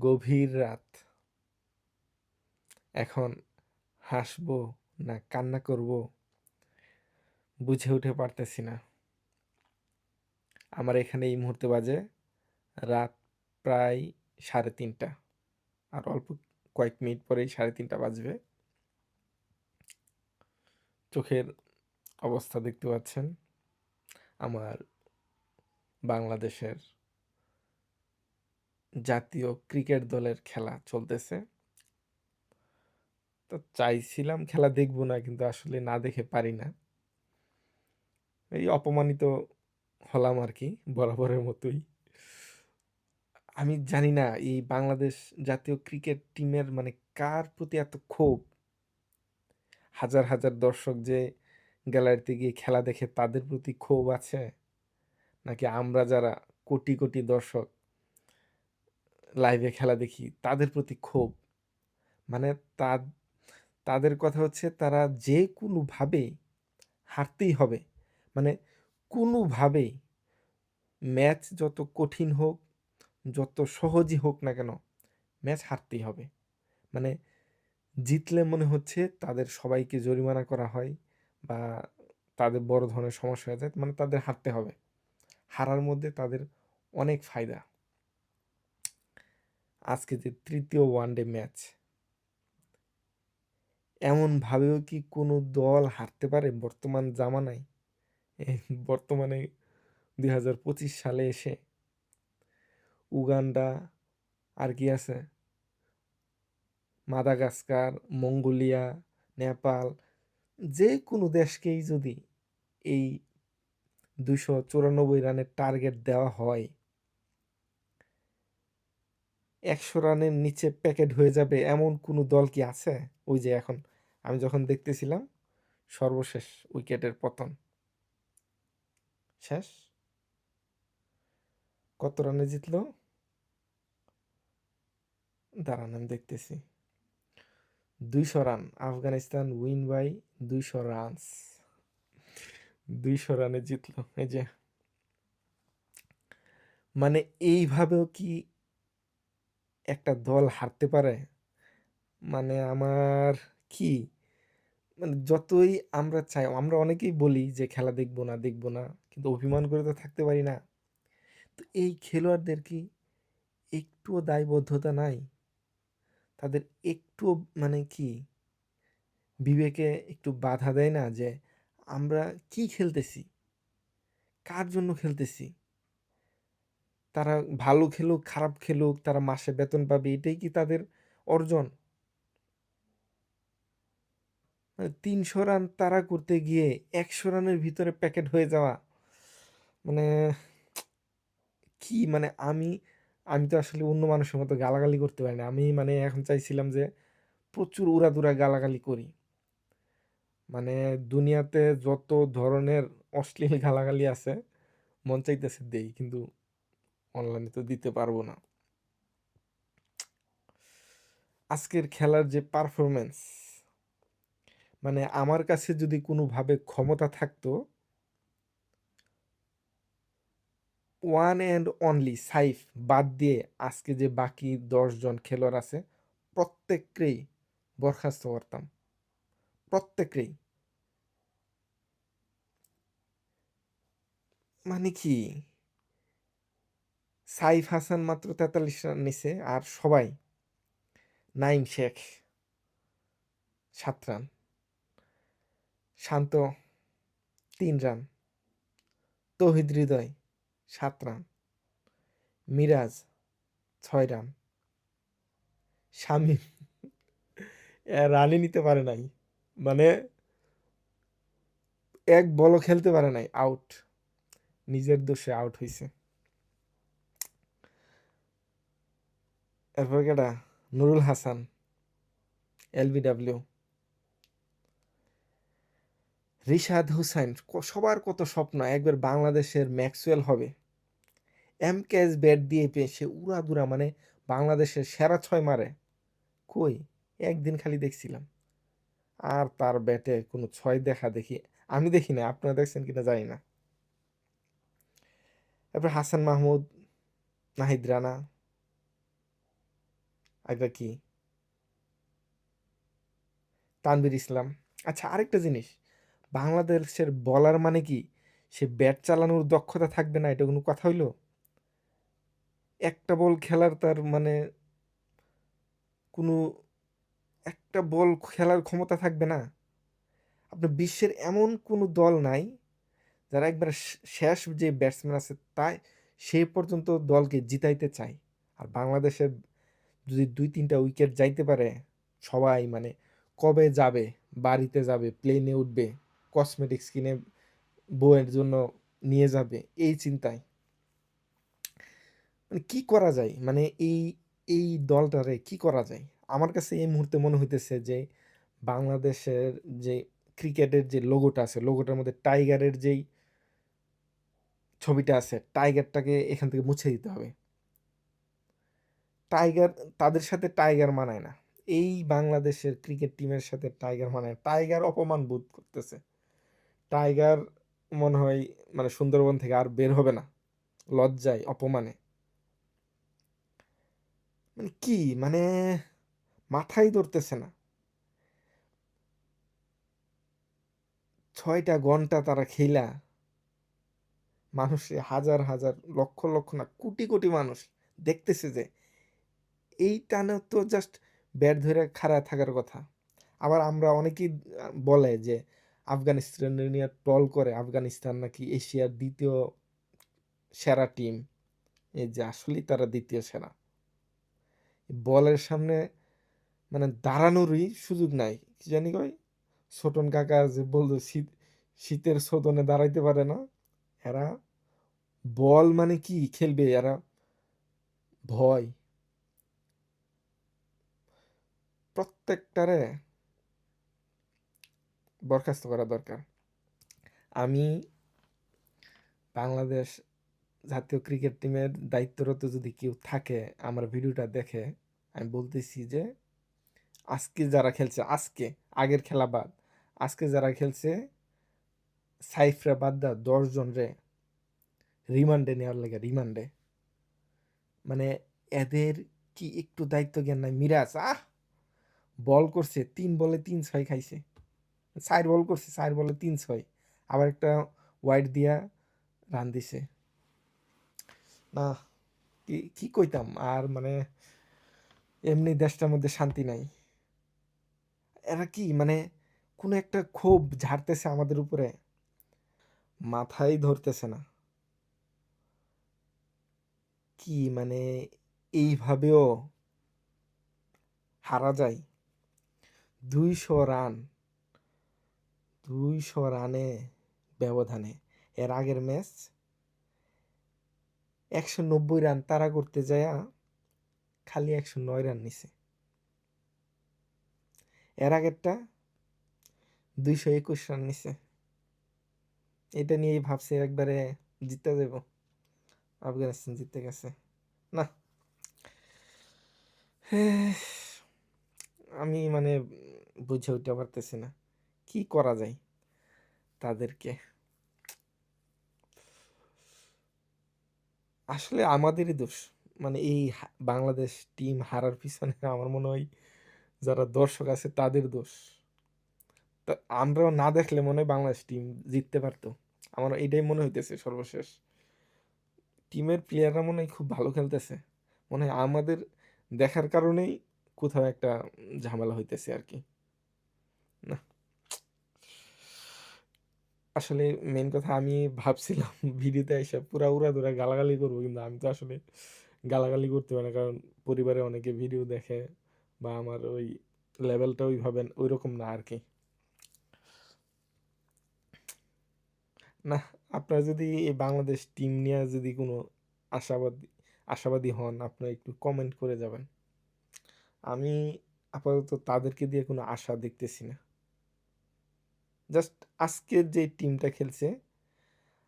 গভীর রাত। এখন হাসবো না কান্না করব বুঝে উঠে পারতেছি না। আমার এখানে এই মুহূর্তে বাজে রাত প্রায় 3:30। আর অল্প কয়েক মিনিট পরেই 3:30 বাজবে। চোখের অবস্থা দেখতে পাচ্ছেন। আমার বাংলাদেশের জাতীয় ক্রিকেট দলের খেলা চলতেছে। তো চাইছিলাম খেলা দেখব না, কিন্তু আসলে না দেখে পারি না। এই অপমানিত হলাম আর কি, বরাবরের মতোই। আমি জানি না এই বাংলাদেশ জাতীয় ক্রিকেট টিমের মানে কার প্রতি এত ক্ষোভ। হাজার হাজার দর্শক যে গ্যালারিতে গিয়ে খেলা দেখে তাদের প্রতি ক্ষোভ আছে, নাকি আমরা যারা কোটি কোটি দর্শক লাইভে খেলা দেখি তাদের প্রতি ক্ষোভ। মানে তা তাদের কথা হচ্ছে তারা যে কোনোভাবে হারতেই হবে। মানে কোনোভাবেই ম্যাচ যত কঠিন হোক, যত সহজই হোক না কেন, ম্যাচ হারতেই হবে। মানে জিতলে মনে হচ্ছে তাদের সবাইকে জরিমানা করা হয় বা তাদের বড় ধরনের সমস্যা হয়ে যায়, মানে তাদের হারতে হবে। হারার মধ্যে তাদের অনেক ফায়দা। আজকে যে তৃতীয় ওয়ানডে ম্যাচ, এমনভাবেও কি কোনো দল হারতে পারে বর্তমান জামানায়? এই বর্তমানে 2025 সালে এসে উগান্ডা, আর কি আছে, মাদাগাস্কার, মঙ্গোলিয়া, নেপাল, যে কোনো দেশকেই যদি এই 294 রানের টার্গেট দেওয়া হয়, 100 রানের নিচে প্যাকেট হয়ে যাবে এমন কোনো দল কি আছে? ওই যে এখন আমি যখন দেখতেছিলাম, সর্বশেষ উইকেটের পতন শেষ। কত রানে জিতলো? দাঁড়ান আমি দেখতেছি। 200 run. Afghanistan win by 200 runs. 200 রানে জিতলো। এই যে, মানে এইভাবেও কি একটা দল হারতে পারে? মানে আমার কি, মানে যতই আমরা চাই, আমরা অনেকেই বলি যে খেলা দেখবো না দেখবো না, কিন্তু অভিমান করে তো থাকতে পারি না। তো এই খেলোয়াড়দের কি একটুও দায়বদ্ধতা নাই? তাদের একটুও মানে কি বিবেকে একটু বাধা দেয় না যে আমরা কি খেলতেছি, কার জন্য খেলতেছি? তারা ভালো খেলুক খারাপ খেলুক, তারা মাসে বেতন পাবে, এটাই কি তাদের অর্জন? মানে 300 রান তাড়া করতে গিয়ে 100 রানের ভিতরে প্যাকেট হয়ে যাওয়া, মানে কি, মানে আমি আমি তো আসলে অন্য মানুষের মতো গালাগালি করতে পারি না। আমি মানে এখন চাইছিলাম যে প্রচুর উড়াদুরা গালাগালি করি। মানে দুনিয়াতে যত ধরনের অশ্লীল গালাগালি আছে মন চাইতেছে দেই, কিন্তু অনলাইনে তো দিতে পারবো না। আজকের খেলার যে পারফরমেন্স, মানে আমার কাছে যদি কোনোভাবে ক্ষমতা থাকতো, ওয়ান অ্যান্ড অনলি সাইফ বাদ দিয়ে আজকে যে বাকি 10 জন খেলোয়াড় আছে প্রত্যেককেই বরখাস্ত করতাম, প্রত্যেককেই। মানে কি, সাইফ হাসান মাত্র 43 রান নিছে, আর সবাই, নাইম শেখ 7 রান, শান্ত 3 রান, তৌহিদ হৃদয় 7 রান, মিরাজ 6 রান, শামীম রানই নিতে পারে নাই, মানে এক বলও খেলতে পারে নাই, আউট, নিজের দোষে আউট হইছে। এরপর কেডা, নুরুল হাসান এলবিডব্লিউ, রিশাদ হুসাইন, সবার কত স্বপ্ন একবার বাংলাদেশের ম্যাক্সওয়েল হবে। এমকেএস ব্যাট দিয়ে পেয়ে সে উড়াদুরা, মানে বাংলাদেশের সেরা 6 মারে। কই, একদিন খালি দেখছিলাম, আর তার ব্যাটে কোনো 6 দেখা দেখি আমি দেখি না, আপনারা দেখছেন কিনা জানি না। তারপর হাসান মাহমুদ নাহিদ রানা, আরেকটা কি, তানভীর ইসলাম। আচ্ছা, আরেকটা জিনিস, বাংলাদেশের বলার মানে কি সে ব্যাট চালানোর দক্ষতা থাকবে না, এটা কোনো কথা হইলো? একটা বল খেলার তার মানে কোনো, একটা বল খেলার ক্ষমতা থাকবে না? আপনার বিশ্বের এমন কোনো দল নাই যারা একবার শেষ যে ব্যাটসম্যান আছে তাই সে পর্যন্ত দলকে জিতাইতে চায়। আর বাংলাদেশের যদি ২-৩টা উইকেট যাইতে পারে, সবাই মানে কবে যাবে, বাড়িতে যাবে, প্লেনে উঠবে, কসমেটিক্স কিনে বউয়ের জন্য নিয়ে যাবে, এই চিন্তায়। মানে কি করা যায়? মানে এই দলটারে কি করা যায়? আমার কাছে এই মুহূর্তে মনে হইতেছে যে বাংলাদেশের যে ক্রিকেটের যে লোগোটা আছে, লোগোটার মধ্যে টাইগারের যেই ছবিটা আছে, টাইগারটাকে এখান থেকে মুছে দিতে হবে। টাইগার, তাদের সাথে টাইগার মানায় না। এই বাংলাদেশের ক্রিকেট টিমের সাথে টাইগার মানায়, টাইগার অপমান বোধ করতেছে। টাইগার মনে হয় মানে সুন্দরবন থেকে আর বের হবে না, লজ্জায়, অপমানে। মানে কি মানে মাথায় ধরতেছে না। ৬টা ঘন্টা তারা খেলা, মানুষে হাজার হাজার লক্ষ লক্ষ না কোটি কোটি মানুষ দেখতেছে যে এই টানে তো জাস্ট ব্যাট ধরে খাড়া থাকার কথা। আবার আমরা অনেকেই বলে যে আফগানিস্তানের নিয়ে ট্রল করে, আফগানিস্তান নাকি এশিয়ার দ্বিতীয় সেরা টিম। এই যে আসলেই তারা দ্বিতীয় সেরা, বলের সামনে মানে দাঁড়ানোরই সুযোগ নাই। কি জানি কয়, ছোটন কাকা যে বলতো শীত, শীতের শোধনে দাঁড়াইতে পারে না এরা, বল মানে কি খেলবে এরা, ভয়। প্রত্যেকটারে বরখাস্ত করা দরকার। আমি বাংলাদেশ জাতীয় ক্রিকেট টিমের দায়িত্বরত যদি কেউ থাকে, আমার ভিডিওটা দেখে, আমি বলতেছি যে আজকে যারা খেলছে, আজকে, আগের খেলা বাদ, আজকে যারা খেলছে, সাইফরা বাদ দা ১০ জন রে রিমান্ডে নেওয়ার লাগে, রিমান্ডে। মানে এদের কি একটু দায়িত্ব জ্ঞান নাই? মিরাজ বল করছে ৩ বলে ৩-৬ খাইছে, ৪ বল করছে ৪ বলে ৩-৬, আবার একটা ওয়াইড দিয়া রান দিছে। না, কি কি কইতাম আর, মানে এমনি দেশটার মধ্যে শান্তি নাই। এরা কি মানে কোনো একটা ক্ষোভ ঝাড়তেছে আমাদের উপরে, মাথায় ধরতেছে না। কি মানে এইভাবেও হারা যায়? ২০০ রান, ২০০ রানে ব্যবধানে। এর আগের ম্যাচ ১৯০ রান তাড়া করতে যায়া খালি ১০৯ রান নিছে। এর আগেরটা ২২১ রান নিছে। এটা নিয়েই ভাবছে একবারে জিতে যাব, আফগানিস্তান জিতে গেছে। না, আমি মানে বুঝে উঠতে পারতেছি না কি করা যায় তাদেরকে। আসলে আমাদেরই দোষ, মানে এই বাংলাদেশ টিম হারার পিছনে আমার মনে হয় যারা দর্শক আছে তাদের দোষ। তা আমরাও না দেখলে মনে হয় বাংলাদেশ টিম জিততে পারতো, আমার এটাই মনে হইতেছে সর্বশেষ। টিমের প্লেয়াররা মনে হয় খুব ভালো খেলতেছে, মনে হয় আমাদের দেখার কারণেই কোথাও একটা ঝামেলা হইতেছে আর কি। না, আসলে মেন কথা আমি ভাবছিলাম ভিডিওতে এসে পুরা উড়াধুরা গালাগালি করবো, কিন্তু আমি তো আসলে গালাগালি করতে পারি না, কারণ পরিবারে অনেকে ভিডিও দেখে, বা আমার ওই লেভেলটা ওইভাবে ওই রকম না আর কি। না, আপনারা যদি এই বাংলাদেশ টিম নিয়ে যদি কোনো আশাবাদী আশাবাদী হন, আপনারা একটু কমেন্ট করে যাবেন। আমি আপাতত তাদেরকে দিয়ে কোনো আশা দেখতেছি না। জাস্ট আজকের যে টিমটা খেলছে,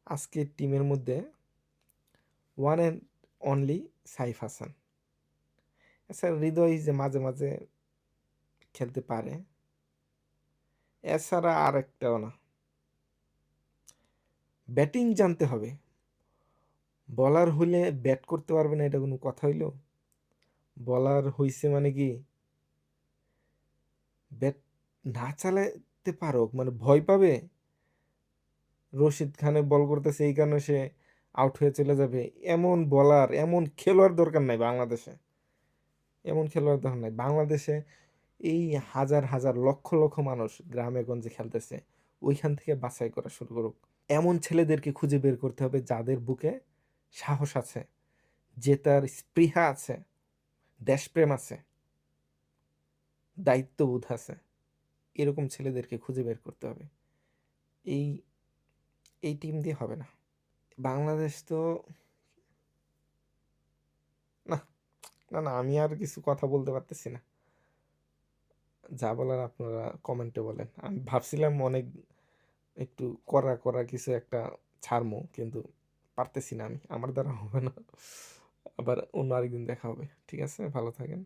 আজকের টিমের মধ্যে one and only Saif Hasan. এছাড়া হৃদয় যে মাঝে মাঝে খেলতে পারে, এছাড়া আর একটাও না। ব্যাটিং জানতে হবে, বলার হইলে ব্যাট করতে পারবে না, এটা কোনো কথা হইল? বলার হইছে মানে কি ব্যাট না চালাতে পারুক, মানে ভয় পাবে? রশিদ খানে বল করতেছে এই কারণে সে আউট হয়ে চলে যাবে, এমন বলার এমন খেলোয়াড় দরকার নাই বাংলাদেশে। এমন খেলোয়াড় দরকার নাই বাংলাদেশে। এই হাজার হাজার লক্ষ লক্ষ মানুষ গ্রামে গঞ্জে খেলতেছে, ওইখান থেকে বাছাই করা শুরু করুক। এমন ছেলেদেরকে খুঁজে বের করতে হবে যাদের বুকে সাহস আছে, জেতার স্পৃহা আছে, দেশপ্রেম আছে, দায়িত্ববোধ আছে। এরকম ছেলেদেরকে খুঁজে বের করতে হবে। এই এই টিম দিয়ে হবে না। বাংলাদেশ তো না, না, না, আমি আর কিছু কথা বলতে পারতেছি না। যা বলার আপনারা কমেন্টে বলেন। আমি ভাবছিলাম অনেক একটু কড়া কড়া কিছু একটা ছাড়মু, কিন্তু পারতেছি না আমি, আমার দ্বারা হবে না। আবার অন্য আরেকদিন দেখা হবে। ঠিক আছে, ভালো থাকেন।